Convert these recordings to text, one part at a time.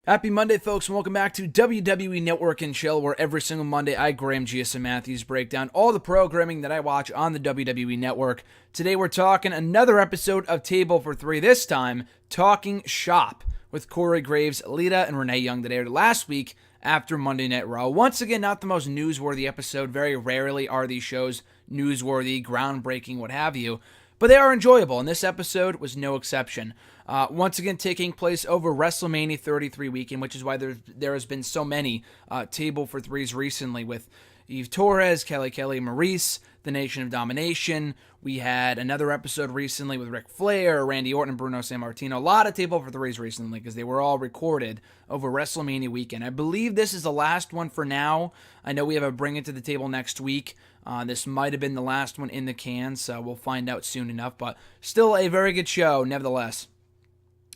Happy Monday, folks, and welcome back to WWE Network and Chill, where every single Monday I, Graham GSM Matthews, break down all the programming that I watch on the WWE Network. Today we're talking another episode of Table for Three, this time talking shop with Corey Graves, Lita, and Renee Young that aired last week after Monday Night Raw. Once again, not the most newsworthy episode. Very rarely are these shows newsworthy, groundbreaking, what have you. But they are enjoyable, and this episode was no exception. Once again, taking place over WrestleMania 33 weekend, which is why there has been so many Table for Threes recently with Eve Torres, Kelly Maurice, The Nation of Domination. We had another episode recently with Ric Flair, Randy Orton, and Bruno Sammartino. A lot of Table for Threes recently because they were all recorded over WrestleMania weekend. I believe this is the last one for now. I know we have a Bring It to the Table next week. This might have been the last one in the can, so we'll find out soon enough. But still a very good show, nevertheless.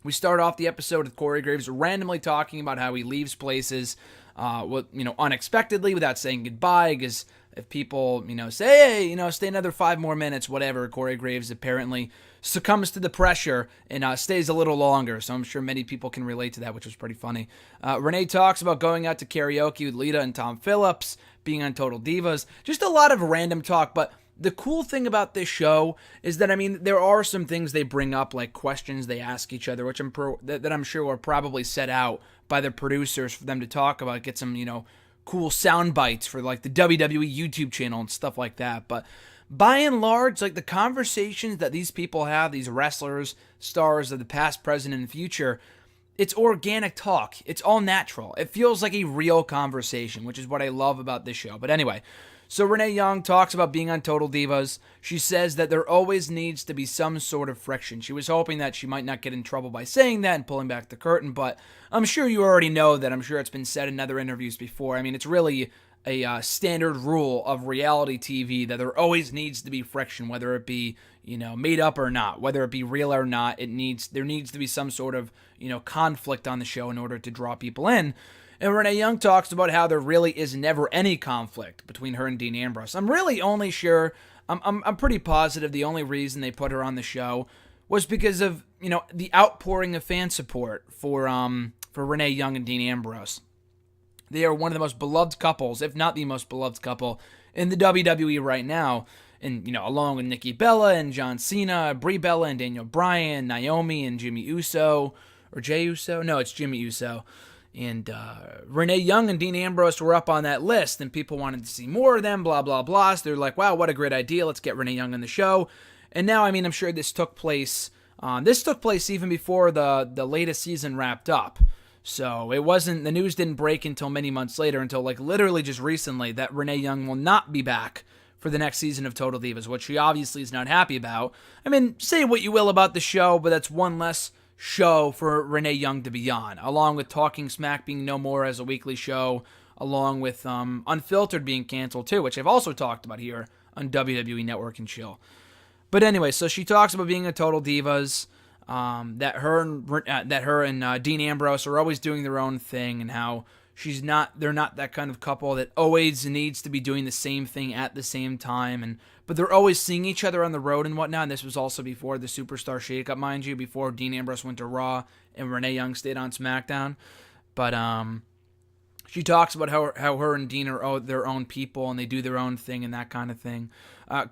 We start off the episode with Corey Graves randomly talking about how he leaves places, unexpectedly without saying goodbye. Because if people, say, hey, stay another 5 more minutes, whatever, Corey Graves apparently succumbs to the pressure and stays a little longer. So I'm sure many people can relate to that, which was pretty funny. Renee talks about going out to karaoke with Lita and Tom Phillips, being on Total Divas. Just a lot of random talk, but the cool thing about this show is that, there are some things they bring up, like questions they ask each other, which I'm sure were probably set out by the producers for them to talk about, get some, cool sound bites for, like, the WWE YouTube channel and stuff like that. But by and large, like, the conversations that these people have, these wrestlers, stars of the past, present, and future, it's organic talk. It's all natural. It feels like a real conversation, which is what I love about this show. But anyway, so Renee Young talks about being on Total Divas. She says that there always needs to be some sort of friction. She was hoping that she might not get in trouble by saying that and pulling back the curtain, but I'm sure you already know that. I'm sure it's been said in other interviews before. It's really a standard rule of reality TV that there always needs to be friction, whether it be, made up or not, whether it be real or not. There needs to be some sort of, conflict on the show in order to draw people in. And Renee Young talks about how there really is never any conflict between her and Dean Ambrose. I'm really only sure, I'm pretty positive the only reason they put her on the show was because of, the outpouring of fan support for Renee Young and Dean Ambrose. They are one of the most beloved couples, if not the most beloved couple, in the WWE right now. And, along with Nikki Bella and John Cena, Brie Bella and Daniel Bryan, Naomi and Jimmy Uso, or Jey Uso? No, it's Jimmy Uso. And Renee Young and Dean Ambrose were up on that list, and people wanted to see more of them, blah, blah, blah. So they're like, wow, what a great idea. Let's get Renee Young on the show. And now, I'm sure this took place even before the latest season wrapped up. So the news didn't break until many months later, until like literally just recently, that Renee Young will not be back for the next season of Total Divas, which she obviously is not happy about. Say what you will about the show, but that's one less show for Renee Young to be on, along with Talking Smack being no more as a weekly show, along with Unfiltered being canceled too, which I've also talked about here on WWE Network and Chill. But anyway, so she talks about being a Total Divas, that her and Dean Ambrose are always doing their own thing, and how they're not that kind of couple that always needs to be doing the same thing at the same time, but they're always seeing each other on the road and whatnot. And this was also before the Superstar shakeup, mind you, before Dean Ambrose went to Raw and Renee Young stayed on SmackDown. But she talks about how her and Dean are their own people and they do their own thing and that kind of thing.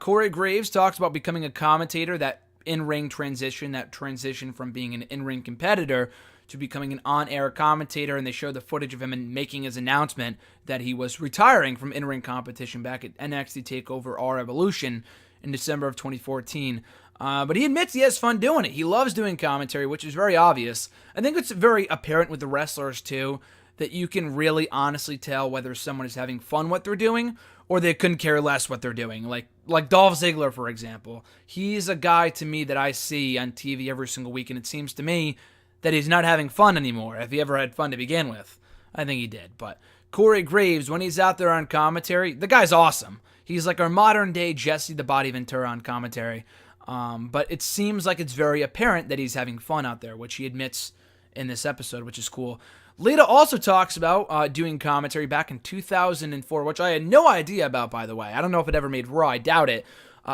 Corey Graves talks about becoming a commentator, that in-ring transition from being an in-ring competitor to becoming an on-air commentator, and they showed the footage of him making his announcement that he was retiring from in-ring competition back at NXT TakeOver R Evolution in December of 2014. But he admits he has fun doing it. He loves doing commentary, which is very obvious. I think it's very apparent with the wrestlers, too, that you can really honestly tell whether someone is having fun what they're doing or they couldn't care less what they're doing. Like Dolph Ziggler, for example. He's a guy, to me, that I see on TV every single week, and it seems to me that he's not having fun anymore, if he ever had fun to begin with. I think he did. But Corey Graves, when he's out there on commentary, the guy's awesome. He's like our modern-day Jesse the Body Ventura on commentary. But it seems like it's very apparent that he's having fun out there, which he admits in this episode, which is cool. Lita also talks about doing commentary back in 2004, which I had no idea about, by the way. I don't know if it ever made Raw. I doubt it.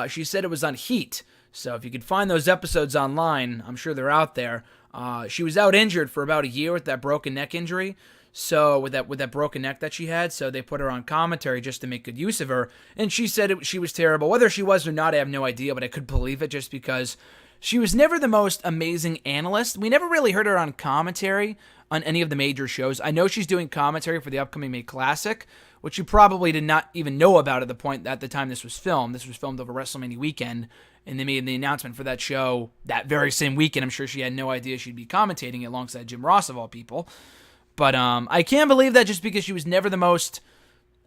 She said it was on Heat. So if you could find those episodes online, I'm sure they're out there. She was out injured for about a year with that broken neck injury. So with that broken neck that she had, so they put her on commentary just to make good use of her. And she said she was terrible. Whether she was or not, I have no idea, but I could believe it just because she was never the most amazing analyst. We never really heard her on commentary on any of the major shows. I know she's doing commentary for the upcoming May Classic, which you probably did not even know about at the time this was filmed. This was filmed over WrestleMania weekend, and they made the announcement for that show that very same weekend. I'm sure she had no idea she'd be commentating it alongside Jim Ross of all people. But I can't believe that just because she was never the most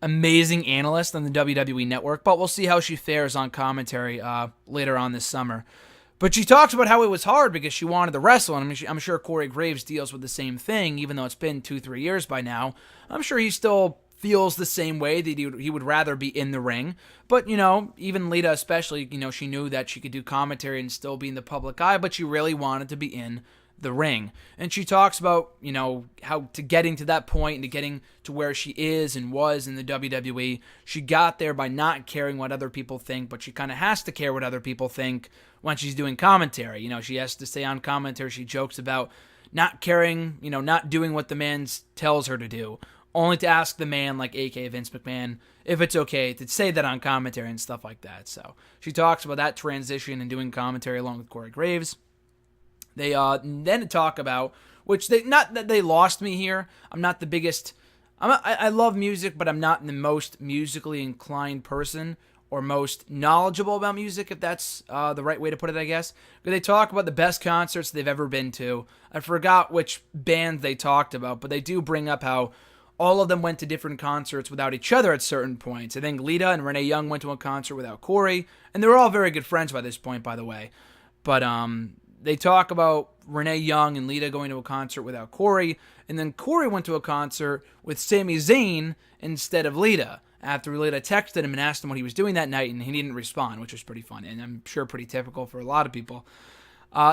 amazing analyst on the WWE Network. But we'll see how she fares on commentary later on this summer. But she talks about how it was hard because she wanted to wrestle. And I'm sure Corey Graves deals with the same thing, even though it's been 2-3 years by now. I'm sure he still feels the same way, that he would rather be in the ring. But, even Lita especially, she knew that she could do commentary and still be in the public eye, but she really wanted to be in the ring. And she talks about, how to getting to that point and to getting to where she is and was in the WWE, she got there by not caring what other people think, but she kind of has to care what other people think when she's doing commentary. She has to stay on commentary. She jokes about not caring, not doing what the man tells her to do, only to ask the man, like a.k.a. Vince McMahon, if it's okay to say that on commentary and stuff like that. So she talks about that transition and doing commentary along with Corey Graves. They then talk about, not that they lost me here. I'm not the biggest, I love music, but I'm not the most musically inclined person or most knowledgeable about music, if that's the right way to put it, I guess. But they talk about the best concerts they've ever been to. I forgot which band they talked about, but they do bring up how all of them went to different concerts without each other at certain points. I think Lita and Renee Young went to a concert without Corey, and they were all very good friends by this point, by the way. But they talk about Renee Young and Lita going to a concert without Corey, and then Corey went to a concert with Sami Zayn instead of Lita, after Lita texted him and asked him what he was doing that night, and he didn't respond, which was pretty funny, and I'm sure pretty typical for a lot of people.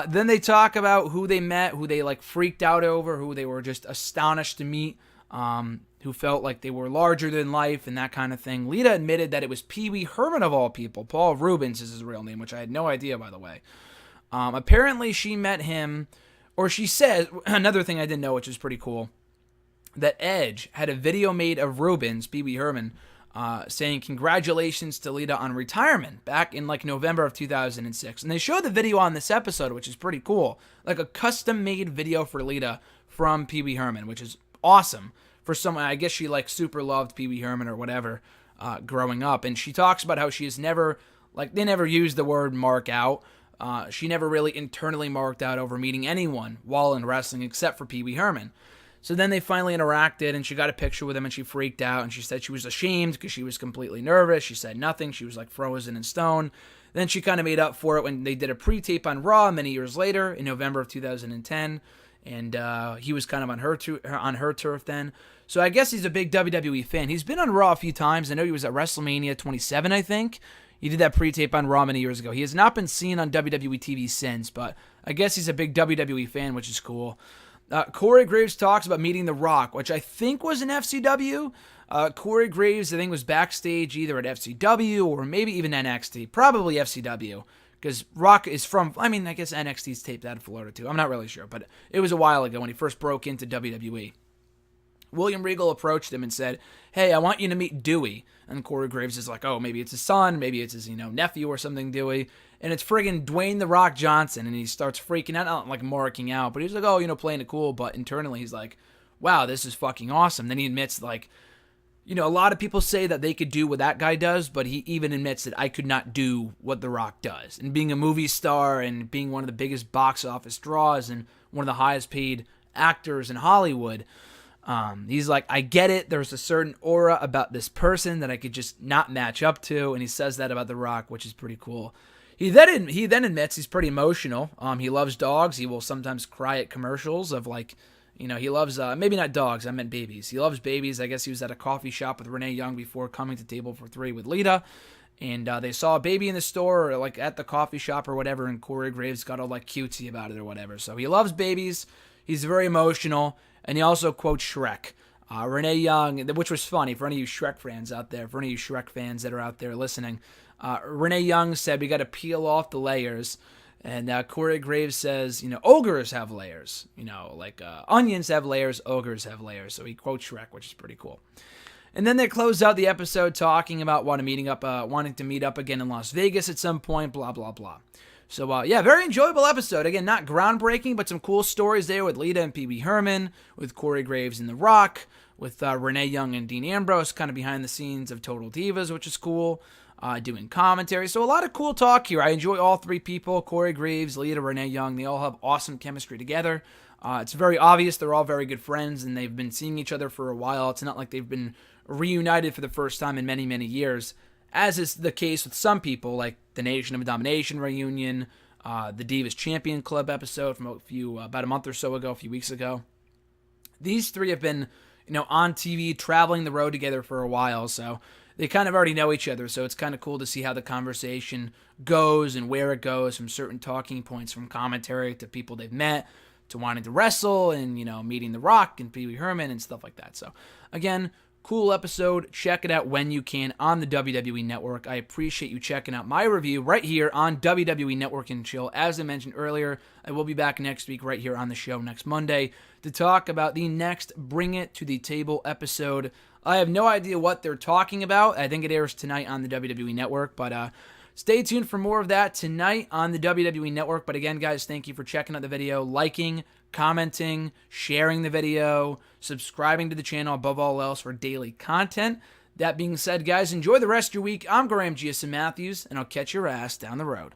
Then they talk about who they met, who they freaked out over, who they were just astonished to meet, who felt like they were larger than life and that kind of thing. Lita admitted that it was Pee Wee Herman of all people. Paul Rubens is his real name, which I had no idea, by the way. Apparently she met him, or she says, another thing I didn't know, which is pretty cool, that Edge had a video made of Rubens, Pee Wee Herman, saying congratulations to Lita on retirement back in November of 2006. And they showed the video on this episode, which is pretty cool. Like a custom-made video for Lita from Pee Wee Herman, which is awesome for someone. I guess she super loved Pee Wee Herman or whatever growing up. And she talks about how she has never, they never used the word mark out. She never really internally marked out over meeting anyone while in wrestling except for Pee Wee Herman. So then they finally interacted, and she got a picture with him, and she freaked out, and she said she was ashamed because she was completely nervous. She said nothing. She was frozen in stone. Then she kind of made up for it when they did a pre-tape on Raw many years later in November of 2010, and he was kind of on her turf then. So I guess he's a big WWE fan. He's been on Raw a few times. I know he was at WrestleMania 27, I think. He did that pre-tape on Raw many years ago. He has not been seen on WWE TV since, but I guess he's a big WWE fan, which is cool. Corey Graves talks about meeting The Rock, which I think was in FCW. Corey Graves, I think, was backstage either at FCW or maybe even NXT. Probably FCW, because Rock is from, I guess NXT's taped out of Florida too. I'm not really sure, but it was a while ago when he first broke into WWE. William Regal approached him and said, hey, I want you to meet Dewey. And Corey Graves is like, oh, maybe it's his son, maybe it's his, nephew or something, Dewey. And it's friggin' Dwayne The Rock Johnson, and he starts freaking out, not marking out, but he's like, oh, playing it cool, but internally he's like, wow, this is fucking awesome. Then he admits, a lot of people say that they could do what that guy does, but he even admits that I could not do what The Rock does. And being a movie star and being one of the biggest box office draws and one of the highest paid actors in Hollywood, he's like, I get it. There's a certain aura about this person that I could just not match up to. And he says that about The Rock, which is pretty cool. He then admits he's pretty emotional. He loves dogs. He will sometimes cry at commercials of he loves, maybe not dogs, I meant babies. He loves babies. I guess he was at a coffee shop with Renee Young before coming to Table for Three with Lita. And they saw a baby in the store or at the coffee shop or whatever. And Corey Graves got all cutesy about it or whatever. So he loves babies. He's very emotional. And he also quotes Shrek. Renee Young, which was funny for any of you Shrek fans out there, for any of you Shrek fans that are out there listening. Renee Young said we got to peel off the layers And Corey Graves says, ogres have layers. Like onions have layers, ogres have layers. So he quotes Shrek, which is pretty cool. And then they close out the episode talking about wanting to meet up again in Las Vegas at some point, blah, blah, blah. So, very enjoyable episode. Again, not groundbreaking, but some cool stories there with Lita and Pee Wee Herman, with Corey Graves and The Rock, with Renee Young and Dean Ambrose, kind of behind the scenes of Total Divas, which is cool, doing commentary. So a lot of cool talk here. I enjoy all three people, Corey Graves, Lita, Renee Young. They all have awesome chemistry together. It's very obvious they're all very good friends, and they've been seeing each other for a while. It's not like they've been reunited for the first time in many, many years, as is the case with some people, like the Nation of Domination reunion, the Divas Champion Club episode from about a month or so ago, a few weeks ago. These three have been, on TV, traveling the road together for a while, so they kind of already know each other, so it's kind of cool to see how the conversation goes and where it goes, from certain talking points, from commentary to people they've met, to wanting to wrestle, and, meeting The Rock and Pee Wee Herman and stuff like that. So, again, cool episode. Check it out when you can on the WWE Network. I appreciate you checking out my review right here on WWE Network and Chill. As I mentioned earlier, I will be back next week right here on the show next Monday to talk about the next Bring It to the Table episode. I have no idea what they're talking about. I think it airs tonight on the WWE Network, but stay tuned for more of that tonight on the WWE Network. But again, guys, thank you for checking out the video, liking, commenting, sharing the video, subscribing to the channel above all else for daily content. That being said, guys, enjoy the rest of your week. I'm Graham Giason Matthews, and I'll catch your ass down the road.